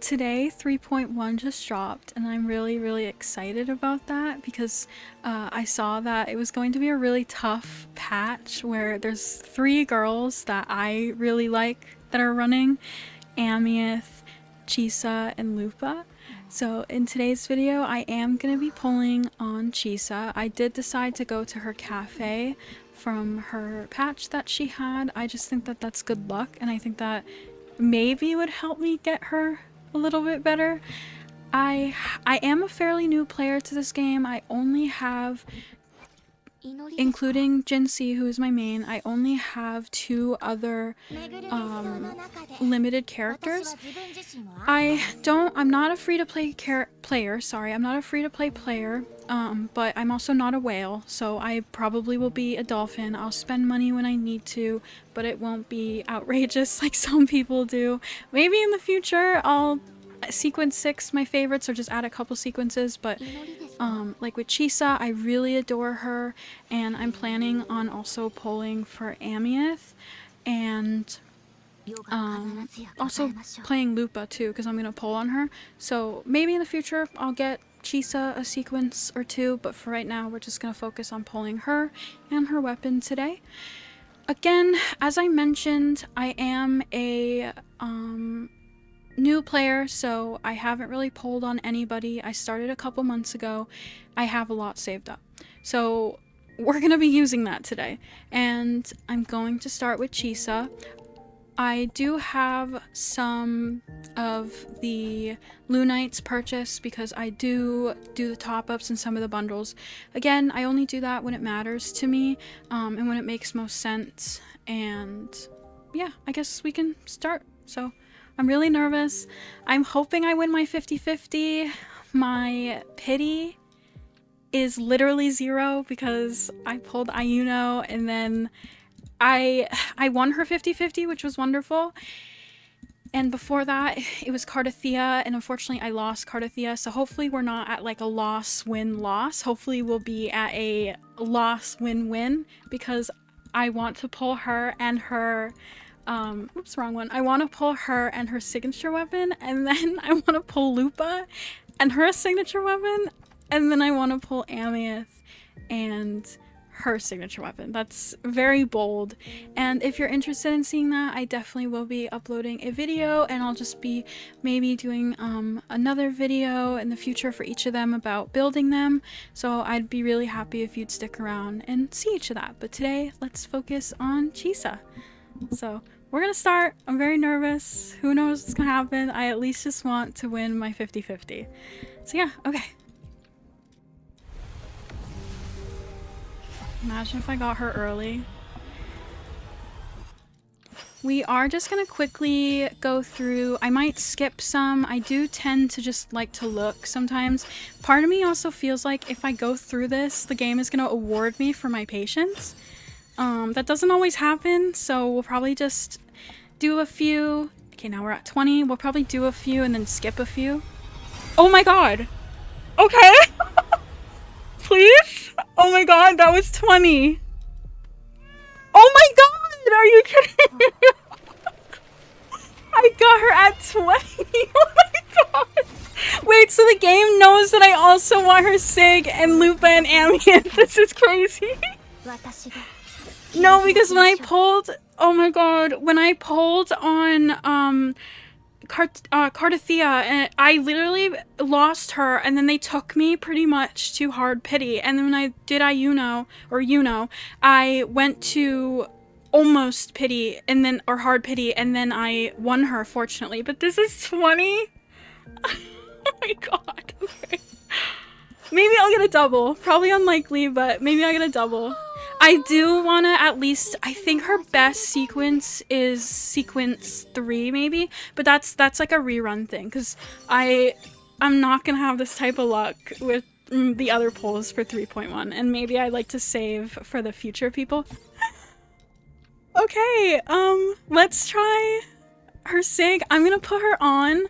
today 3.1 just dropped and I'm really excited about that because I saw that it was going to be a really tough patch where there's 3 girls that I really like that are running: Amieth, Chisa, and Lupa. So in today's video I am going to be pulling on Chisa. I did decide to go to her cafe from her patch that she had. I just think that that's good luck, and I think that maybe would help me get her a little bit better. I am a fairly new player to this game. I only have, including Jinxie, who is my main, I only have 2 other limited characters. I'm not a free-to-play player, sorry, I'm not a free-to-play player, but I'm also not a whale, so I probably will be a dolphin. I'll spend money when I need to, but it won't be outrageous like some people do. Maybe in the future I'll sequence 6 my favorites or just add a couple sequences, but like with Chisa, I really adore her, and I'm planning on also pulling for Amieth, and also playing Lupa too, because I'm gonna pull on her. So maybe in the future I'll get Chisa a sequence or 2, but for right now we're just gonna focus on pulling her and her weapon today. Again, as I mentioned, I am a new player, so I haven't really pulled on anybody. I started a couple months ago. I have a lot saved up, so we're gonna be using that today, and I'm going to start with Chisa. I do have some of the Lunites purchased because I do the top-ups in some of the bundles. Again, I only do that when it matters to me, and when it makes most sense. And yeah, I guess we can start. So I'm really nervous. I'm hoping I win my 50-50. My pity is literally 0 because I pulled Ayuno, and then I won her 50-50, which was wonderful. And before that, it was Cardathea, and unfortunately I lost Cardathea, so hopefully we're not at like a loss-win-loss. Hopefully we'll be at a loss-win-win, because I want to pull her and her oops, wrong one. I want to pull her and her signature weapon, and then I want to pull Lupa and her signature weapon, and then I want to pull Amieth and her signature weapon. That's very bold, and if you're interested in seeing that, I definitely will be uploading a video, and I'll just be maybe doing another video in the future for each of them about building them, so I'd be really happy if you'd stick around and see each of that. But today, let's focus on Chisa. So we're gonna start. I'm very nervous. Who knows what's gonna happen? I at least just want to win my 50-50. So yeah, okay. Imagine if I got her early. We are just gonna quickly go through. I might skip some. I do tend to just like to look sometimes. Part of me also feels like if I go through this, the game is gonna award me for my patience. That doesn't always happen, so we'll probably just do a few. Okay, now we're at 20. We'll probably do a few and then skip a few. Oh my god! Okay! Please? Oh my god, that was 20! Oh my god! Are you kidding me? I got her at 20! Oh my god! Wait, so the game knows that I also want her Sig and Lupa and Amieth. This is crazy. No, because when I pulled, oh my god, when I pulled on Cardathea, and I literally lost her, and then they took me pretty much to hard pity, and then when I did Ayuno, or Yuno, I went to almost pity, and then, or hard pity, and then I won her, fortunately. But this is 20? Oh my god, okay. Maybe I'll get a double. Probably unlikely, but maybe I'll get a double. I do want to at least, I think her best sequence is sequence 3 maybe, but that's like a rerun thing, because I'm not going to have this type of luck with the other pulls for 3.1, and maybe I like to save for the future people. Okay, let's try her Sig. I'm going to put her on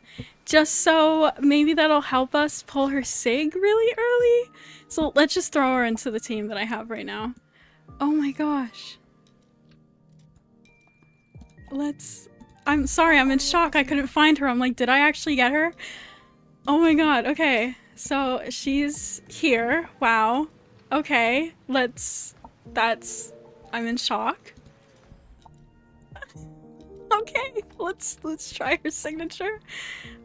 just so maybe that'll help us pull her Sig really early. So let's just throw her into the team that I have right now. Oh my gosh. Let's... I'm sorry, I'm in shock. I couldn't find her. I'm like, did I actually get her? Oh my god, okay. So she's here. Wow. Okay, I'm in shock. Okay, let's try her signature.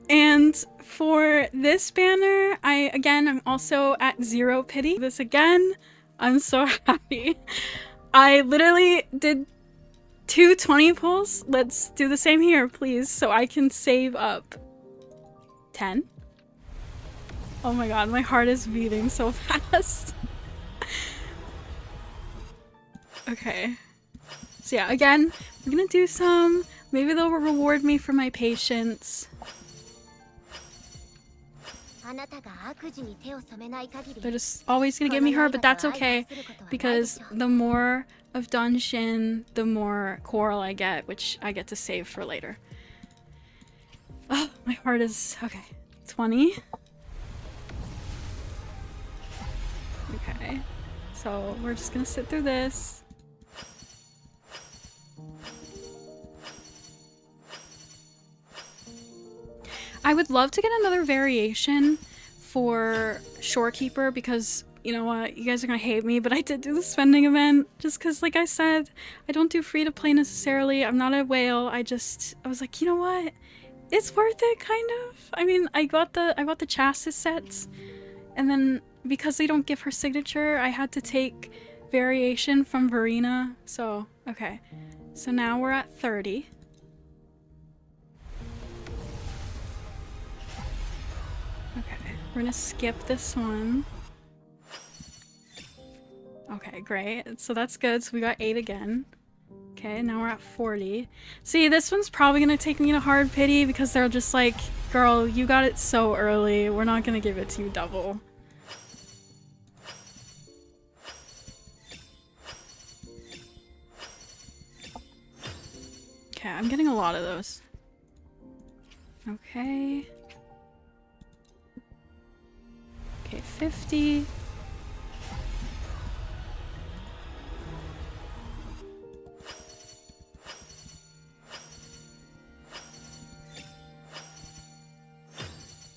And for this banner, I'm also at 0 pity. This again, I'm so happy. I literally did 2 20 pulls. Let's do the same here, please, so I can save up 10. Oh my god, my heart is beating so fast. Okay. So yeah, again, we're gonna do some. Maybe they'll reward me for my patience. They're just always gonna give me her, but that's okay, because the more of Dungeon, the more coral I get, which I get to save for later. Oh, my heart is... okay. 20. Okay. So we're just gonna sit through this. I would love to get another variation for Shorekeeper because, you know what, you guys are gonna hate me, but I did do the spending event just because, like I said, I don't do free to play necessarily. I'm not a whale. I was like, you know what? It's worth it, kind of. I mean, I got the chassis sets, and then because they don't give her signature, I had to take variation from Verena. So, okay. So now we're at 30. Okay, we're gonna skip this one. Okay, great. So that's good. So we got 8 again. Okay, now we're at 40. See, this one's probably gonna take me to hard pity because they're just like, girl, you got it so early. We're not gonna give it to you double. Okay, I'm getting a lot of those. Okay. Okay, 50.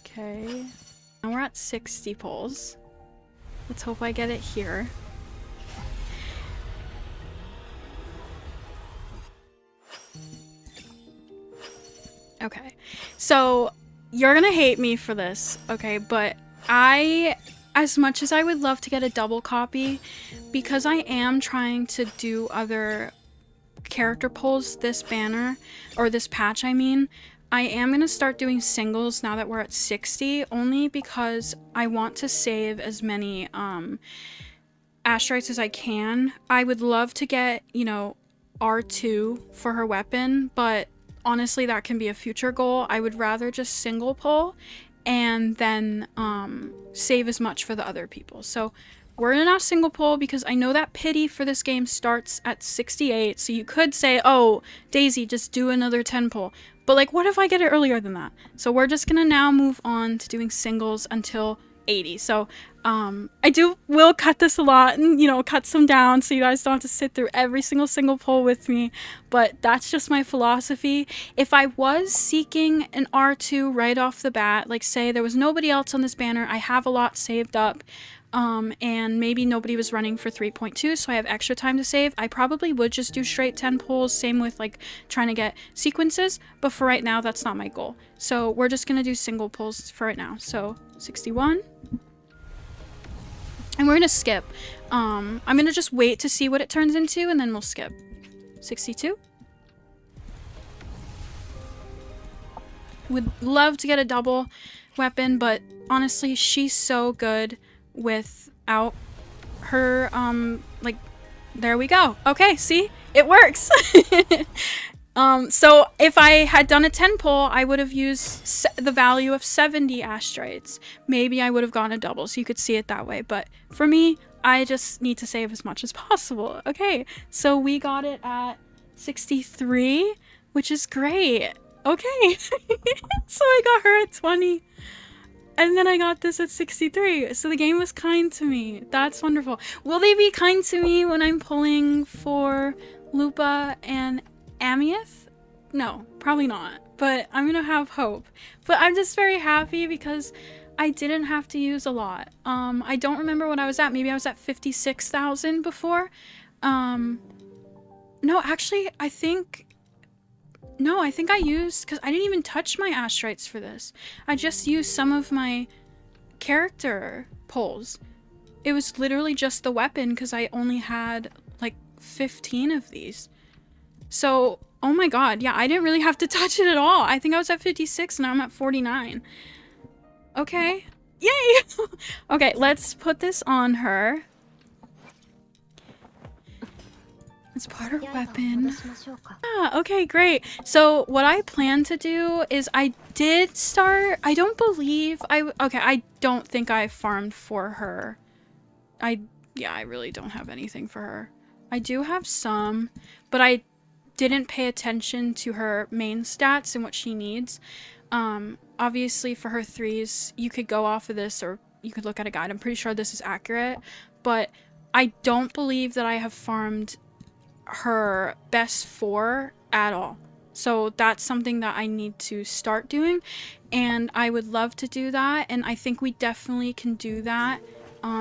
Okay. Now we're at 60 pulls. Let's hope I get it here. Okay. So, you're gonna hate me for this, okay, but as much as I would love to get a double copy, because I am trying to do other character pulls this banner, or this patch I mean, I am going to start doing singles now that we're at 60, only because I want to save as many asteroids as I can. I would love to get, you know, R2 for her weapon, but honestly that can be a future goal. I would rather just single pull and then save as much for the other people. So we're gonna now single pull because I know that pity for this game starts at 68, so you could say, oh, Daisy, just do another 10 pull. But like, what if I get it earlier than that? So we're just gonna now move on to doing singles until 80. So I will cut this a lot and, you know, cut some down so you guys don't have to sit through every single pull with me, but that's just my philosophy. If I was seeking an R2 right off the bat, like say there was nobody else on this banner, I have a lot saved up, and maybe nobody was running for 3.2, so I have extra time to save, I probably would just do straight 10 pulls, same with like trying to get sequences, but for right now that's not my goal. So we're just gonna do single pulls for right now. So 61. And we're gonna skip. I'm gonna just wait to see what it turns into and then we'll skip. 62. Would love to get a double weapon, but honestly, she's so good without her, like, there we go. Okay, see? It works! So if I had done a 10 pull, I would have used the value of 70 asteroids. Maybe I would have gone a double, so you could see it that way. But for me, I just need to save as much as possible. Okay, so we got it at 63, which is great. Okay, so I got her at 20. And then I got this at 63. So the game was kind to me. That's wonderful. Will they be kind to me when I'm pulling for Lupa and Amieth? No, probably not. But I'm gonna have hope. But I'm just very happy because I didn't have to use a lot. I don't remember what I was at. Maybe I was at 56,000 before. No, actually, I think I used, because I didn't even touch my astrites for this. I just used some of my character pulls. It was literally just the weapon because I only had like 15 of these. So, oh my god, yeah, I didn't really have to touch it at all. I think I was at 56 and now I'm at 49. Okay. Yay! Okay, let's put this on her. It's part of weapon. Ah, okay, great. So what I plan to do is I did start, I don't think I farmed for her. Yeah, I really don't have anything for her. I do have some, but I didn't pay attention to her main stats and what she needs. Obviously for her 3s, you could go off of this or you could look at a guide. I'm pretty sure this is accurate, but I don't believe that I have farmed her best 4 at all. So that's something that I need to start doing, and I would love to do that, and I think we definitely can do that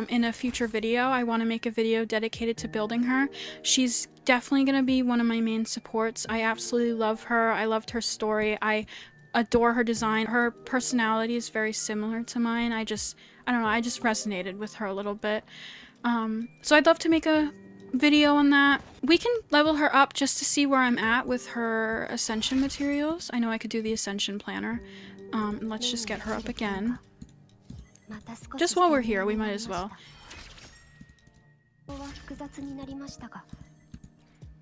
in a future video. I want to make a video dedicated to building her. She's definitely going to be one of my main supports. I absolutely love her. I loved her story. I adore her design. Her personality is very similar to mine. I don't know, I just resonated with her a little bit. So I'd love to make a video on that. We can level her up just to see where I'm at with her ascension materials. I know I could do the ascension planner. Let's just get her up again. Just while we're here, we might as well.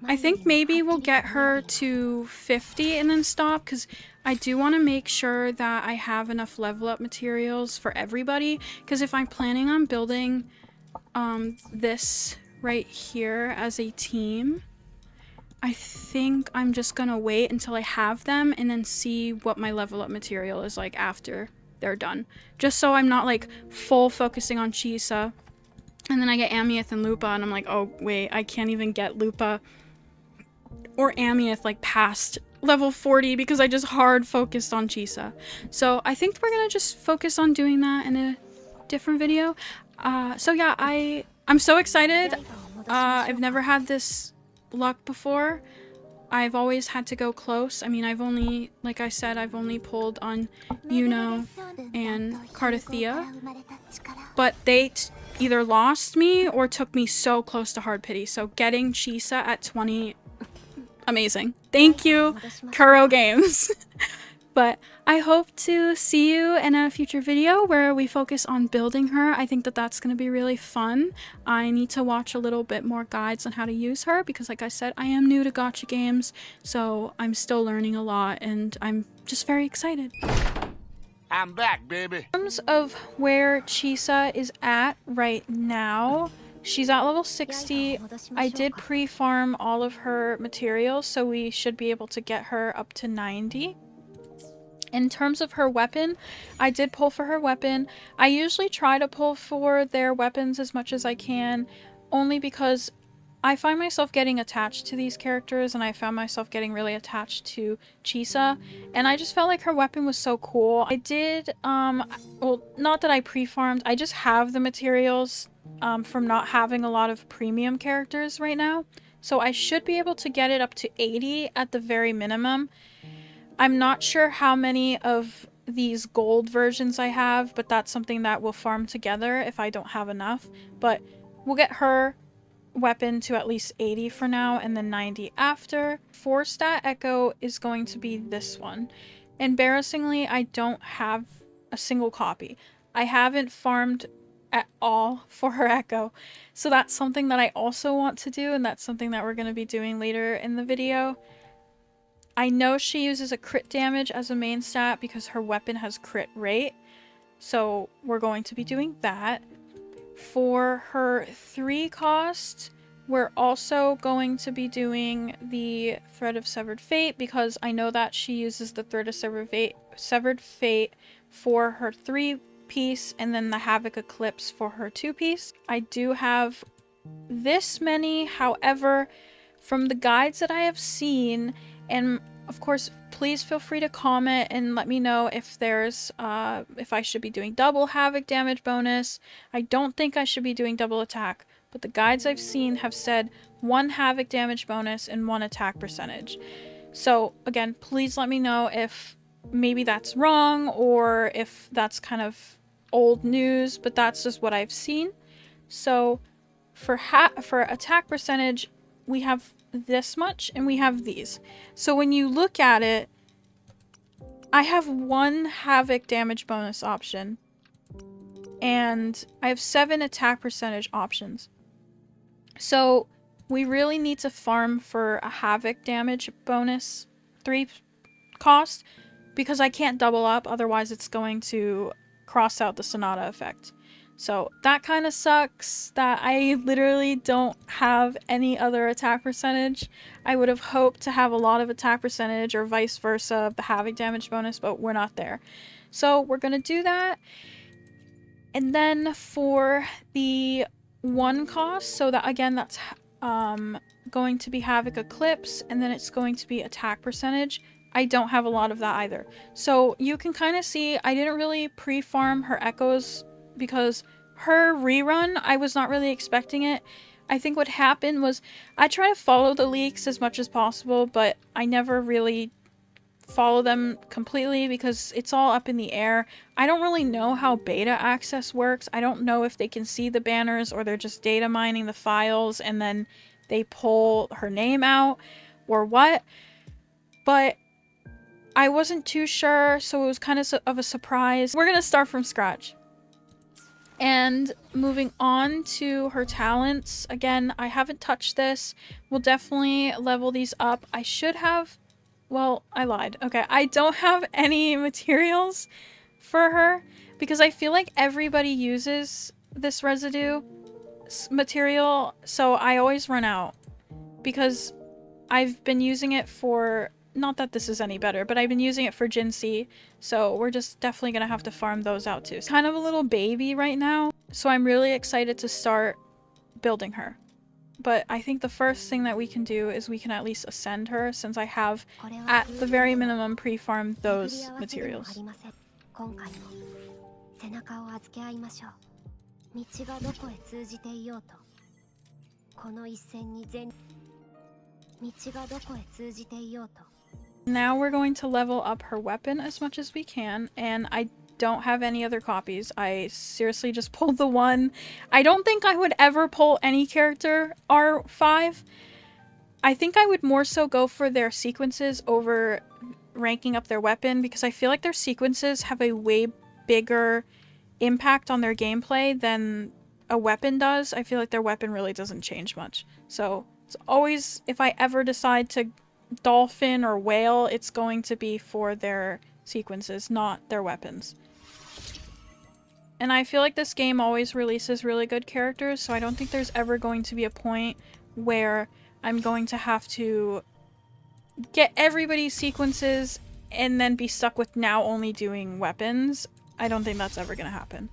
I think maybe we'll get her to 50 and then stop, because I do want to make sure that I have enough level up materials for everybody, because if I'm planning on building this right here as a team, I think I'm just gonna wait until I have them and then see what my level up material is like after they're done, just so I'm not like full focusing on Chisa and then I get Amieth and Lupa and I'm like, oh wait, I can't even get Lupa or Amieth like past level 40 because I just hard focused on Chisa. So I think we're gonna just focus on doing that in a different video. So yeah, I'm so excited. I've never had this luck before. I've always had to go close. I mean, like I said, I've only pulled on Yuno and Cardathea, but they either lost me or took me so close to hard pity. So getting Chisa at 20, amazing. Thank you, Kuro Games. But I hope to see you in a future video where we focus on building her. I think that that's going to be really fun. I need to watch a little bit more guides on how to use her because, like I said, I am new to gacha games, so I'm still learning a lot and I'm just very excited. I'm back, baby. In terms of where Chisa is at right now, she's at level 60. I did pre-farm all of her materials, so we should be able to get her up to 90. In terms of her weapon, I did pull for her weapon. I usually try to pull for their weapons as much as I can, only because I find myself getting attached to these characters, and I found myself getting really attached to Chisa, and I just felt like her weapon was so cool. I did, well, not that I pre-farmed, I just have the materials from not having a lot of premium characters right now, so I should be able to get it up to 80 at the very minimum. I'm not sure how many of these gold versions I have, but that's something that we'll farm together if I don't have enough. But we'll get her weapon to at least 80 for now, and then 90 after. 4-stat Echo is going to be this one. Embarrassingly, I don't have a single copy. I haven't farmed at all for her Echo. So that's something that I also want to do, and that's something that we're going to be doing later in the video. I know she uses a crit damage as a main stat because her weapon has crit rate, so we're going to be doing that. For her 3 cost, we're also going to be doing the Thread of Severed Fate because I know that she uses the Thread of Severed Fate for her 3-piece and then the Havoc Eclipse for her 2-piece. I do have this many, however, from the guides that I have seen and Of course, please feel free to comment and let me know if there's if I should be doing double havoc damage bonus. I don't think I should be doing double attack, but the guides I've seen have said 1 havoc damage bonus and 1 attack percentage. So again, please let me know if maybe that's wrong or if that's kind of old news, but that's just what I've seen. So for attack percentage, we have this much and we have these. So when you look at it, I have 1 havoc damage bonus option and I have 7 attack percentage options. So we really need to farm for a havoc damage bonus 3 cost because I can't double up, otherwise it's going to cross out the Sonata effect. So that kind of sucks that I literally don't have any other attack percentage. I would have hoped to have a lot of attack percentage or vice versa, the havoc damage bonus, but we're not there. So we're going to do that. And then for the 1 cost, so that again, that's going to be Havoc Eclipse, and then it's going to be attack percentage. I don't have a lot of that either. So you can kind of see I didn't really pre-farm her echoes because her rerun, I was not really expecting it. I think what happened was I try to follow the leaks as much as possible, but I never really follow them completely because it's all up in the air. I don't really know how beta access works. I don't know if they can see the banners or they're just data mining the files and then they pull her name out or what. But I wasn't too sure, so it was kind of a surprise. We're gonna start from scratch. And moving on to her talents, again, I haven't touched this. We'll definitely level these up. I should have, well, I lied. Okay, I don't have any materials for her because I feel like everybody uses this residue material, so I always run out because I've been using it for, not that this is any better, but I've been using it for Jinsei, so we're just definitely gonna have to farm those out too. It's kind of a little baby right now, so I'm really excited to start building her. But I think the first thing that we can do is we can at least ascend her since I have, at the very minimum, pre-farmed those materials. Now we're going to level up her weapon as much as we can, and I don't have any other copies. I seriously just pulled the one. I don't think I would ever pull any character R5. I think I would more so go for their sequences over ranking up their weapon because I feel like their sequences have a way bigger impact on their gameplay than a weapon does. I feel like their weapon really doesn't change much. So it's always, if I ever decide to dolphin or whale, it's going to be for their sequences, not their weapons. And I feel like this game always releases really good characters, so I don't think there's ever going to be a point where I'm going to have to get everybody's sequences and then be stuck with now only doing weapons. I don't think that's ever going to happen.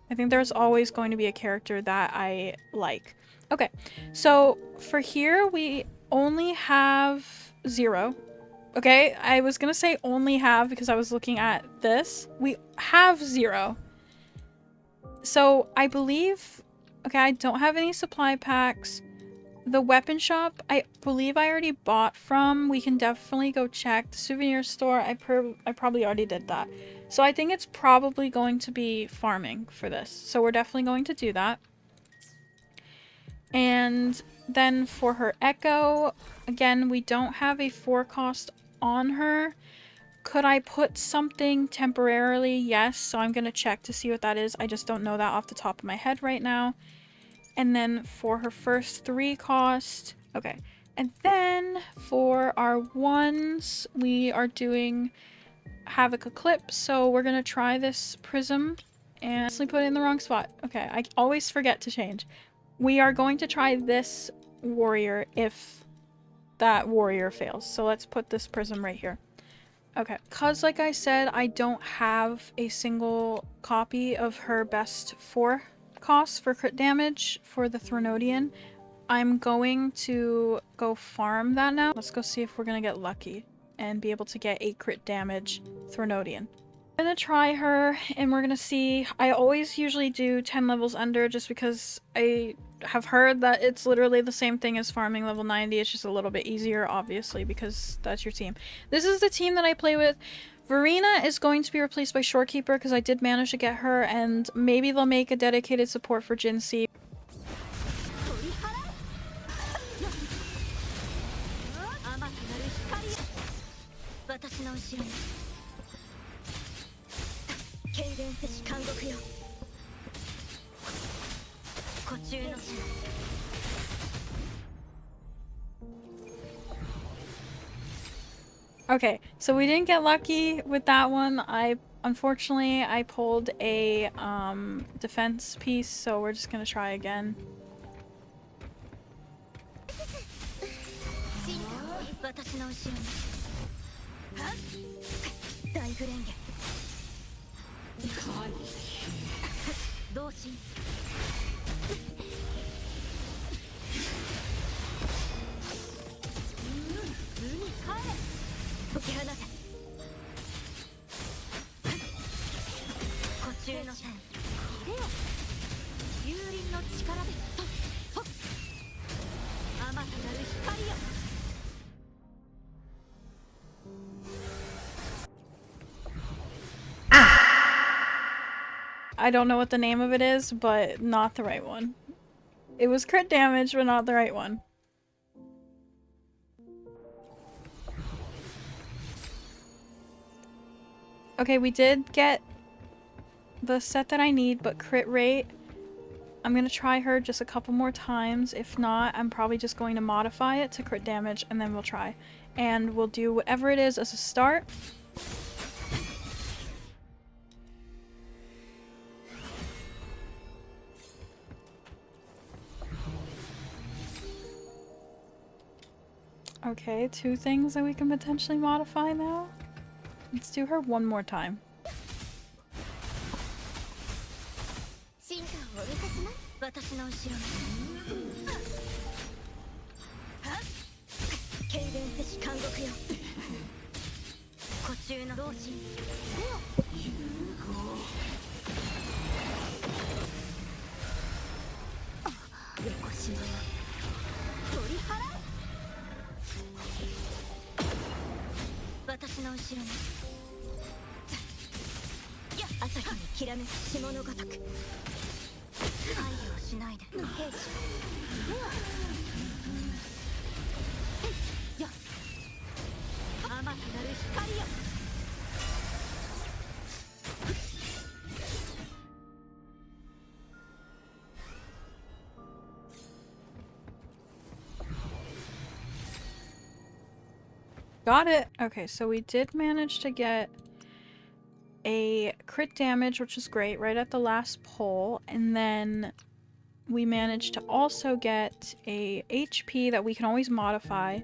I think there's always going to be a character that I like. Okay, so for here we only have 0. Okay, I was gonna say only have because I was looking at this. We have 0. So I believe, okay, I don't have any supply packs. The weapon shop, I believe I already bought from. We can definitely go check. The souvenir store, I probably already did that. So I think it's probably going to be farming for this. So we're definitely going to do that. And then for her echo, again, we don't have a 4 cost on her. Could I put something temporarily? Yes, so I'm gonna check to see what that is. I just don't know that off the top of my head right now. And then for her first 3 cost, okay. And then for our ones, we are doing Havoc Eclipse, so we're gonna try this prism and actually put it in the wrong spot. Okay, I always forget to change. We are going to try this warrior if that warrior fails. So let's put this prism right here. Okay, because like I said, I don't have a single copy of her best 4 costs for crit damage for the Thronodian. I'm going to go farm that now. Let's go see if we're gonna get lucky and be able to get a crit damage Threnodian. I'm gonna try her and we're gonna see. I always usually do 10 levels under just because I have heard that it's literally the same thing as farming level 90. It's just a little bit easier, obviously, because that's your team. This is the team that I play with. Verena is going to be replaced by Shorekeeper because I did manage to get her, and maybe they'll make a dedicated support for Jinxie. Okay, so we didn't get lucky with that one. Unfortunately, I pulled a defense piece, so we're just gonna try again. I don't know what the name of it is, but not the right one. It was crit damage, but not the right one. Okay, we did get the set that I need, but crit rate. I'm gonna try her just a couple more times. If not, I'm probably just going to modify it to crit damage, and then we'll try. And we'll do whatever it is as a start. Okay, 2 things that we can potentially modify now. Let's do her one more time. Got it! Okay, so we did manage to get a crit damage, which is great, right at the last pull, and then we managed to also get a HP that we can always modify,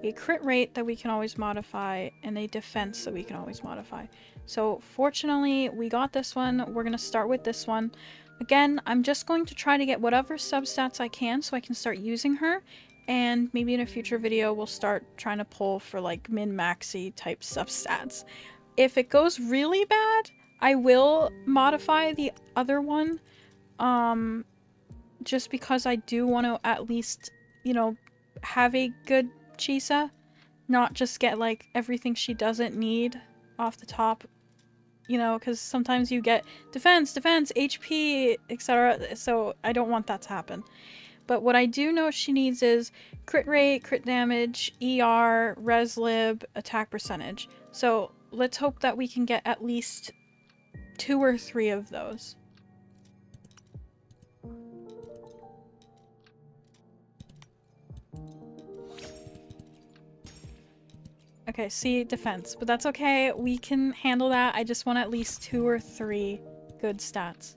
a crit rate that we can always modify, and a defense that we can always modify. So fortunately, we got this one. We're going to start with this one. Again, I'm just going to try to get whatever substats I can so I can start using her, and maybe in a future video we'll start trying to pull for like min-maxi type substats. If it goes really bad, I will modify the other one, just because I do want to at least, you know, have a good chisa, not just get like everything she doesn't need off the top, you know, because sometimes you get defense, HP, etc. So I don't want that to happen. But what I do know she needs is crit rate, crit damage, ER, res lib, attack percentage. So let's hope that we can get at least 2 or 3 of those. Okay, see, defense. But that's okay, we can handle that. I just want at least 2 or 3 good stats.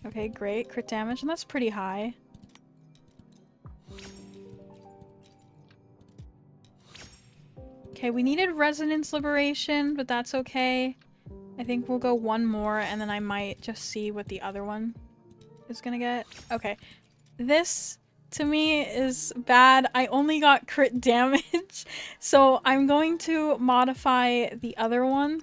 Okay, great. Crit damage, and that's pretty high. Okay, we needed Resonance Liberation, but that's okay. I think we'll go 1 more, and then I might just see what the other one is gonna get. Okay. This to me is bad. I only got crit damage, so I'm going to modify the other one.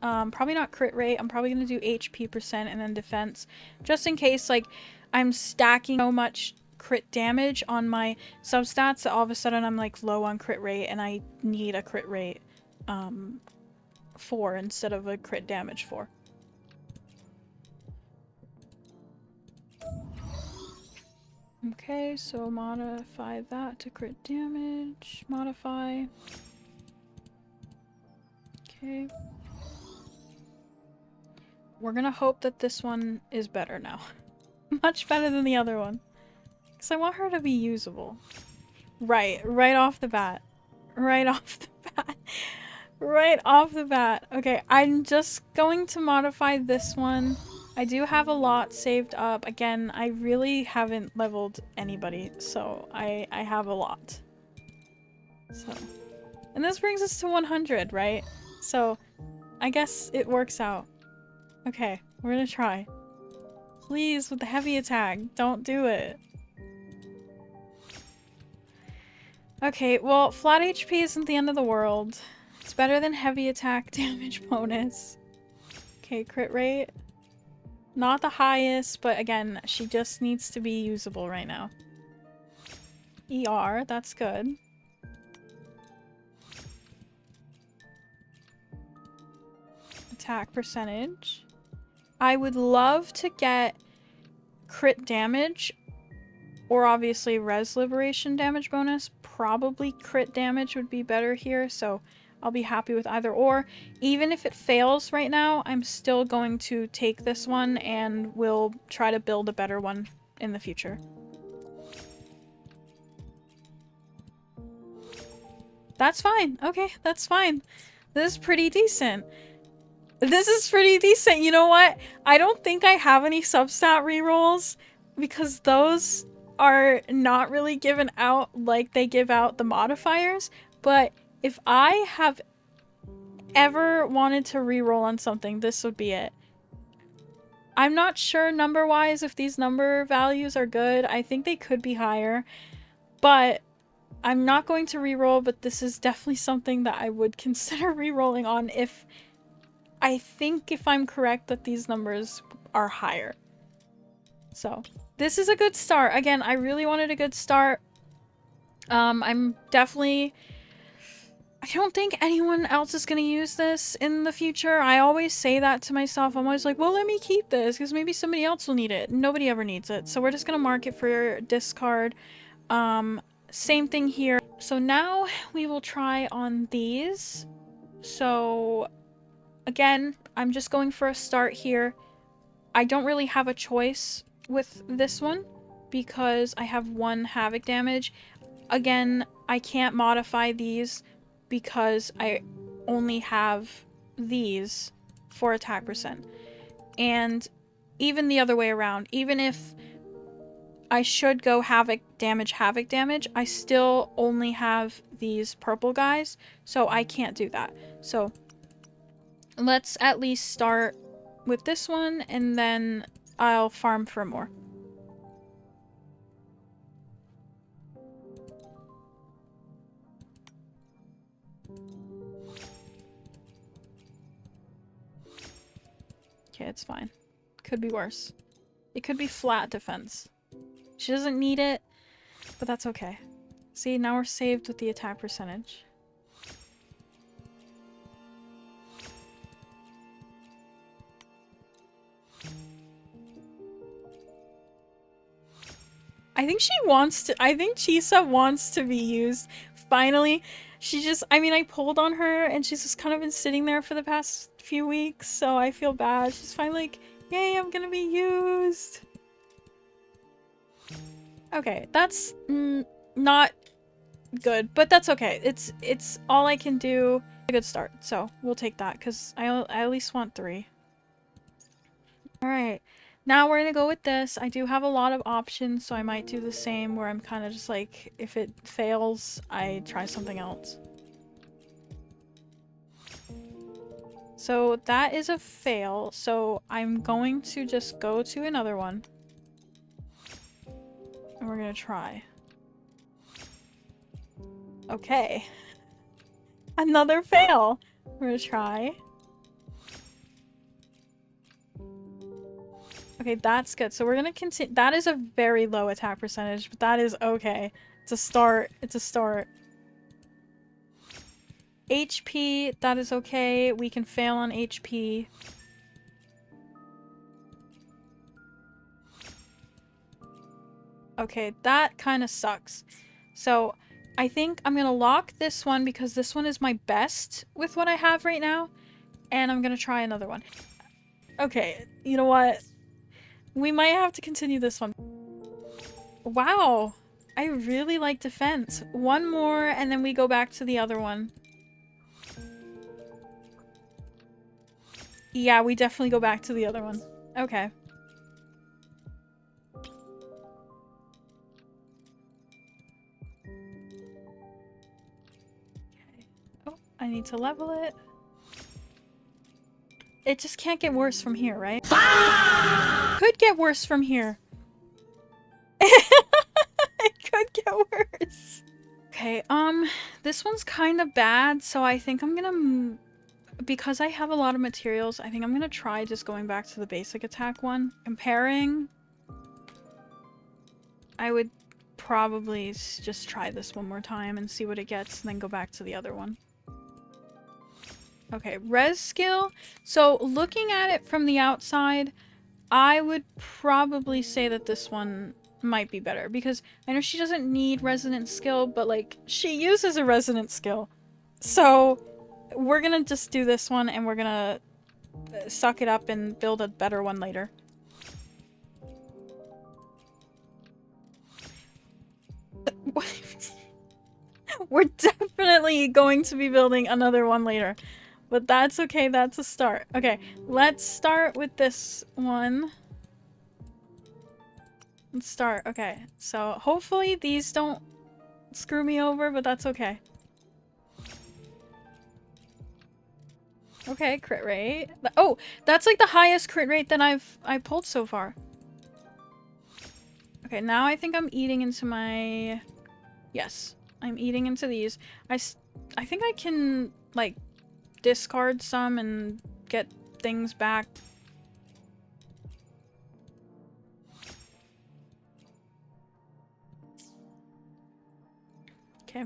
Probably not crit rate. I'm probably going to do HP percent and then defense, just in case like I'm stacking so much crit damage on my substats that all of a sudden I'm like low on crit rate and I need a crit rate 4 instead of a crit damage 4. Okay, so modify that to crit damage. Modify. Okay. We're gonna hope that this one is better now. Much better than the other one. Because I want her to be usable. Right off the bat. Right off the bat. Right off the bat. Okay, I'm just going to modify this one. I do have a lot saved up. Again, I really haven't leveled anybody, so I have a lot. So, and this brings us to 100, right? So, I guess it works out. Okay, we're gonna try. Please, with the heavy attack, don't do it. Okay, well, flat HP isn't the end of the world. It's better than heavy attack damage bonus. Okay, crit rate. Not the highest, but again, she just needs to be usable right now. ER, that's good. Attack percentage. I would love to get crit damage, or obviously res liberation damage bonus. Probably crit damage would be better here, so I'll be happy with either or. Even if it fails right now, I'm still going to take this one and we'll try to build a better one in the future. That's fine. Okay, that's fine. This is pretty decent. This is pretty decent. You know what? I don't think I have any substat rerolls because those are not really given out like they give out the modifiers, but if I have ever wanted to reroll on something, this would be it. I'm not sure number-wise if these number values are good. I think they could be higher, but I'm not going to reroll, but this is definitely something that I would consider rerolling on if I think if I'm correct that these numbers are higher. So this is a good start. Again, I really wanted a good start. I'm definitely... I don't think anyone else is going to use this in the future. I always say that to myself. I'm always like, well, let me keep this because maybe somebody else will need it. Nobody ever needs it. So we're just going to mark it for discard. Same thing here. So now we will try on these. So again, I'm just going for a start here. I don't really have a choice with this one because I have 1 havoc damage. Again, I can't modify these because I only have these for attack percent. And even the other way around, even if I should go havoc damage, I still only have these purple guys, so I can't do that. So let's at least start with this one, and then I'll farm for more. Okay, it's fine. Could be worse. It could be flat defense. She doesn't need it, but that's okay. See, now we're saved with the attack percentage. I think she wants to- I think Chisa wants to be used. Finally. She just- I mean, I pulled on her and she's just kind of been sitting there for the past few weeks, so I feel bad. She's finally like, yay, I'm gonna be used. Okay, that's not good, but that's okay. It's all I can do. A good start, so we'll take that because I at least want 3. Alright, now we're gonna go with this. I do have a lot of options, so I might do the same where I'm kind of just like, if it fails, I try something else. So that is a fail, so I'm going to just go to another one. And we're gonna try. Okay. Another fail. We're gonna try. Okay, that's good. So we're gonna continue. That is a very low attack percentage, but that is okay. It's a start. It's a start. HP, that is okay. We can fail on HP. Okay, that kind of sucks. So I think I'm gonna lock this one because this one is my best with what I have right now. And I'm gonna try another one. Okay, you know what? We might have to continue this one. Wow, I really like defense. One more and then we go back to the other one. Yeah, we definitely go back to the other one. Okay. Oh, I need to level it. It just can't get worse from here, right? Could get worse from here. It could get worse. Okay, this one's kind of bad, so I think I'm gonna... Because I have a lot of materials, I think I'm gonna try just going back to the basic attack one. Comparing... I would probably just try this one more time and see what it gets, and then go back to the other one. Okay, res skill. So, looking at it from the outside, I would probably say that this one might be better, because I know she doesn't need resonant skill, but, like, she uses a resonant skill. So, we're gonna just do this one, and we're gonna suck it up and build a better one later. We're definitely going to be building another one later. But that's okay, that's a start. Okay, let's start with this one. Let's start. Okay, so hopefully these don't screw me over, but that's okay. Okay, crit rate. Oh, that's like the highest crit rate that I pulled so far. Okay, now I think I'm eating into my... Yes, I'm eating into these. I think I can, like, discard some and get things back. Okay.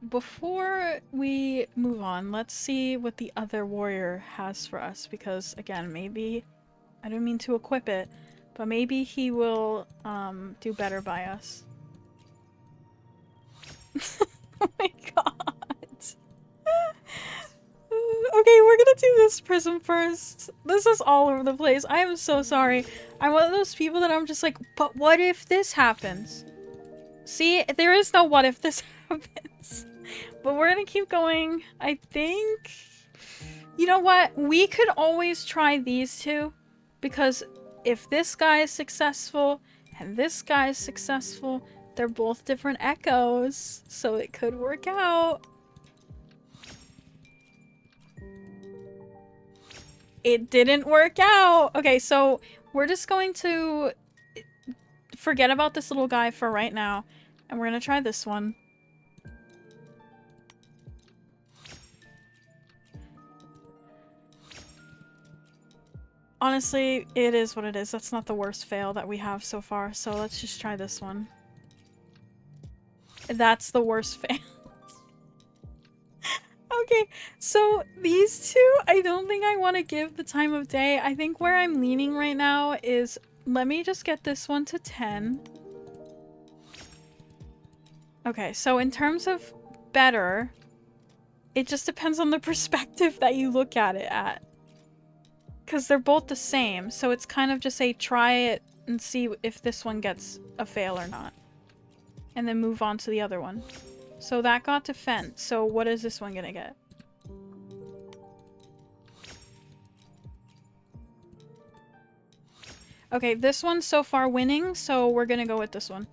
Before we move on, let's see what the other warrior has for us, because, again, maybe... I don't mean to equip it, but maybe he will, do better by us. Oh my god. Okay, we're gonna do this prism first. This is all over the place. I am so sorry. I'm one of those people that I'm just like, but what if this happens? See, there is no what if this happens. But we're gonna keep going. I think... You know what? We could always try these two. Because if this guy is successful and this guy is successful, they're both different echoes. So it could work out. It didn't work out. Okay, so we're just going to forget about this little guy for right now. And we're gonna try this one. Honestly, it is what it is. That's not the worst fail that we have so far. So let's just try this one. That's the worst fail. Okay, so these two, I don't think I want to give the time of day. I think where I'm leaning right now is, let me just get this one to 10. Okay, so in terms of better, it just depends on the perspective that you look at it at. Because they're both the same, so it's kind of just a try it and see if this one gets a fail or not. And then move on to the other one. So that got defense, so what is this one gonna get? Okay, this one's so far winning, so we're gonna go with this one.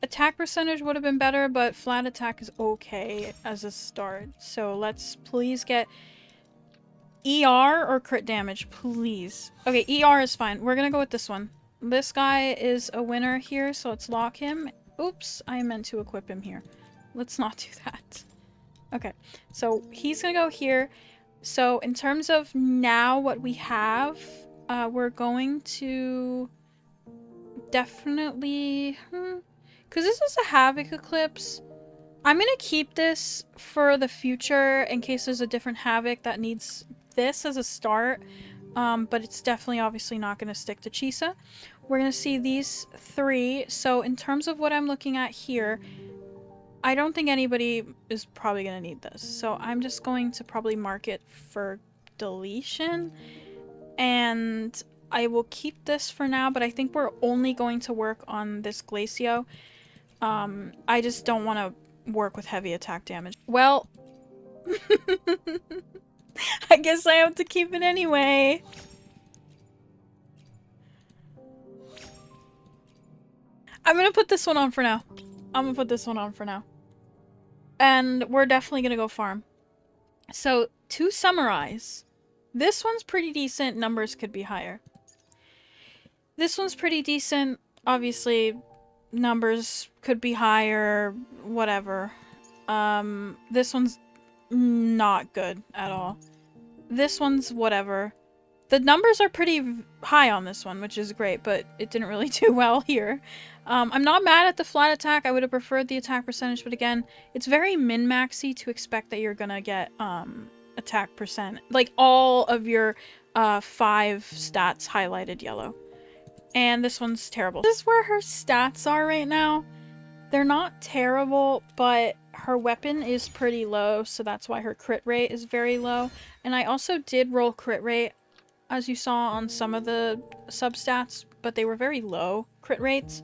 Attack percentage would have been better, but flat attack is okay as a start. So let's please get ER or crit damage, please. Okay, ER is fine. We're gonna go with this one. This guy is a winner here, so let's lock him. Oops, I meant to equip him here. Let's not do that. Okay, so he's gonna go here. So in terms of now what we have, we're going to definitely... Because this is a Havoc Eclipse. I'm gonna keep this for the future in case there's a different Havoc that needs this as a start. But it's definitely obviously not gonna stick to Chisa. We're gonna see these three. So in terms of what I'm looking at here, I don't think anybody is probably gonna need this. So I'm just going to probably mark it for deletion. And I will keep this for now, but I think we're only going to work on this Glacio. I just don't want to work with heavy attack damage. Well, I guess I have to keep it anyway. I'm gonna put this one on for now. And we're definitely gonna go farm. So, to summarize, this one's pretty decent. Numbers could be higher. This one's pretty decent. Obviously, numbers could be higher. Whatever. This one's not good at all. This one's whatever. The numbers are pretty high on this one, which is great, but it didn't really do well here. I'm not mad at the flat attack. I would have preferred the attack percentage, but again, it's very min-maxy to expect that you're gonna get attack percent. Like, all of your 5 stats highlighted yellow. And this one's terrible. This is where her stats are right now. They're not terrible, but her weapon is pretty low, so that's why her crit rate is very low. And I also did roll crit rate, as you saw on some of the substats, but they were very low crit rates.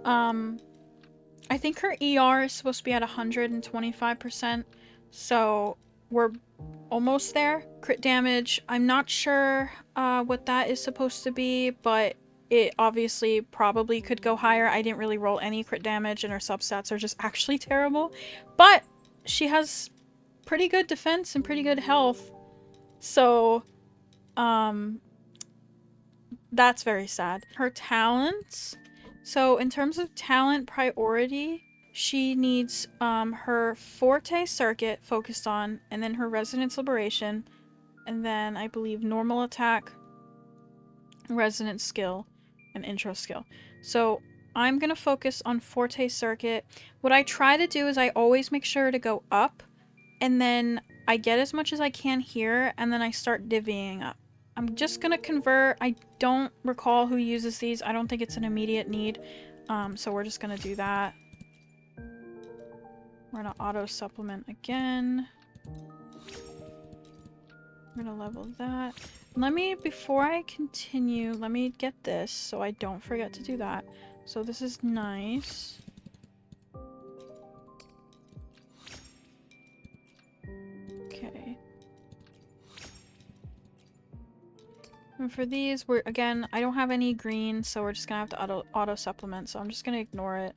I think her ER is supposed to be at 125%, so we're almost there. Crit damage, I'm not sure what that is supposed to be, but it obviously probably could go higher. I didn't really roll any crit damage, and her substats are just actually terrible. But she has pretty good defense and pretty good health, so that's very sad. Her talents. So in terms of talent priority, she needs her Forte Circuit focused on, and then her Resonance Liberation, and then I believe Normal Attack, Resonance Skill, and Intro Skill. So I'm gonna focus on Forte Circuit. What I try to do is I always make sure to go up, and then I get as much as I can here, and then I start divvying up. I'm just gonna convert. I don't recall who uses these. I don't think it's an immediate need. So we're just gonna do that. We're gonna auto supplement again. We're gonna level that. Let me, before I continue, let me get this so I don't forget to do that. So this is nice. Okay. And for these, we're, again, I don't have any green, so we're just gonna have to auto supplement, so I'm just gonna ignore it.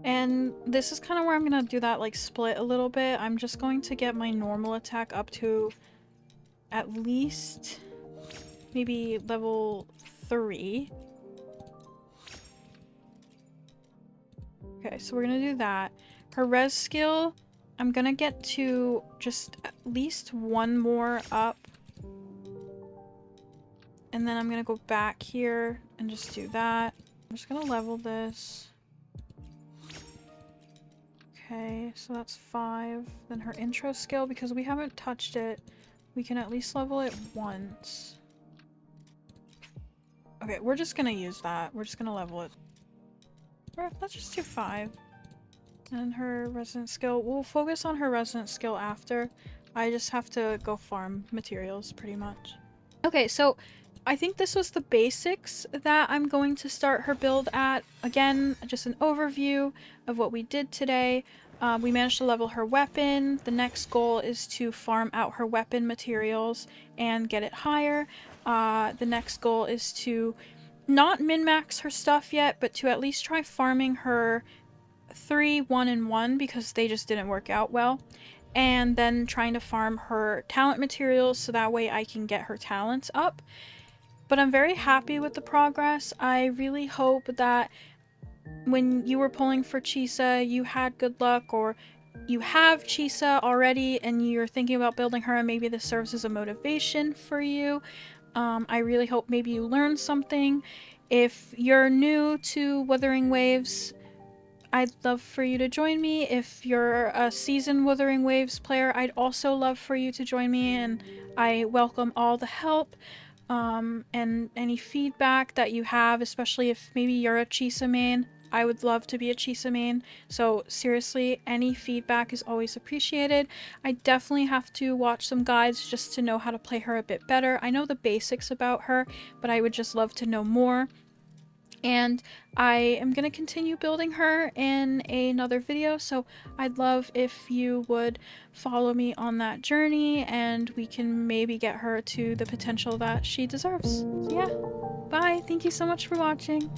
And this is kind of where I'm gonna do that, like, split a little bit. I'm just going to get my normal attack up to at least maybe level 3. Okay, so we're gonna do that. Her res skill, I'm gonna get to just at least 1 more up. And then I'm gonna go back here and just do that. I'm just gonna level this. Okay, so that's 5. Then her intro skill, because we haven't touched it, we can at least level it once. Okay, we're just gonna use that. We're just gonna level it. Or let's just do 5. And her resonant skill, we'll focus on her resonant skill after. I just have to go farm materials, pretty much. Okay, so I think this was the basics that I'm going to start her build at. Again, just an overview of what we did today. We managed to level her weapon. The next goal is to farm out her weapon materials and get it higher. The next goal is to not min-max her stuff yet, but to at least try farming her 3 1-in-1 because they just didn't work out well. And then trying to farm her talent materials so that way I can get her talents up. But I'm very happy with the progress. I really hope that when you were pulling for Chisa, you had good luck, or you have Chisa already and you're thinking about building her, and maybe this serves as a motivation for you. I really hope maybe you learned something. If you're new to Wuthering Waves, I'd love for you to join me. If you're a seasoned Wuthering Waves player, I'd also love for you to join me, and I welcome all the help. And any feedback that you have, especially if maybe you're a Chisa main. I would love to be a Chisa main. So seriously, any feedback is always appreciated. I definitely have to watch some guides just to know how to play her a bit better. I know the basics about her, but I would just love to know more. And I am going to continue building her in another video, so I'd love if you would follow me on that journey and we can maybe get her to the potential that she deserves. So yeah, bye. Thank you so much for watching.